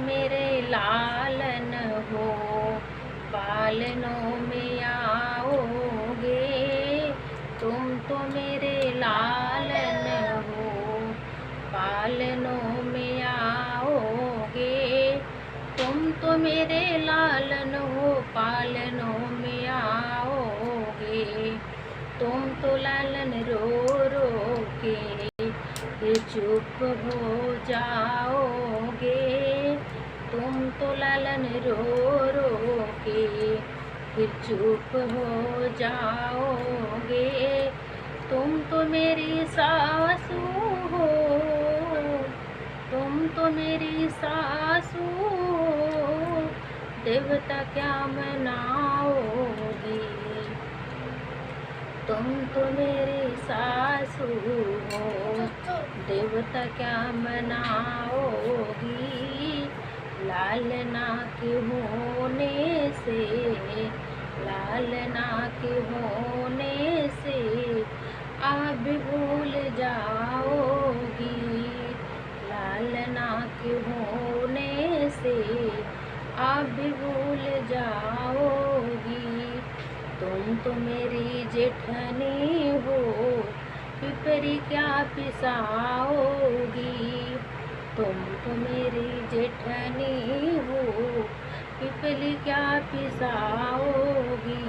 मेरे लालन हो, पालनों में आओगे। तुम तो मेरे लालन हो, पालनों में आओगे। तुम तो मेरे लालन हो, पालनों में आओगे। तुम तो लालन रो रो के फिर चुप हो जाओगे। तुम तो लालन रो रो के फिर चुप हो जाओगे। तुम तो मेरी सासू हो, तुम तो मेरी सासू हो, देवता क्या मनाओगी। तुम तो मेरी सासू हो, देवता क्या मनाओगी। लालना के होने से, लालना के होने से आप भी भूल जाओगी। लालना के होने से आप भी भूल जाओगी। तुम तो मेरी जेठनी हो, पिपरी क्या पिसाओगी। तुम तो मेरी जेठनी हो, पिपली क्या पिसाओगी।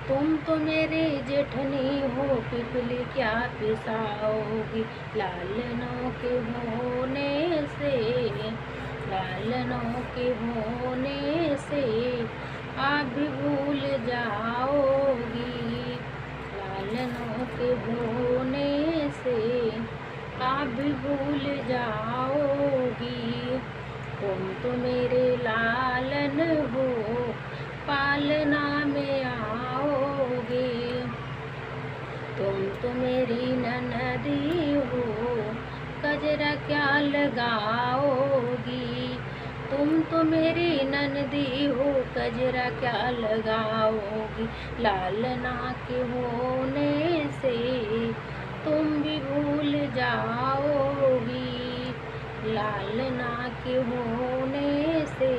तुम तो मेरी जेठनी हो, पिपली क्या पिसाओगी। लालनों के होने से, लालनों के होने से आप भी भूल जाओगी। लालनों के होने से आप भी भूल जाओगी। तुम तो मेरे लालन हो, पालना में आओगे। तुम तो मेरी ननदी हो, कजरा क्या लगाओगी। तुम तो मेरी ननदी हो, कजरा क्या लगाओगी। लालना के होने से तुम भी भूल जाओगी। लालना के होने से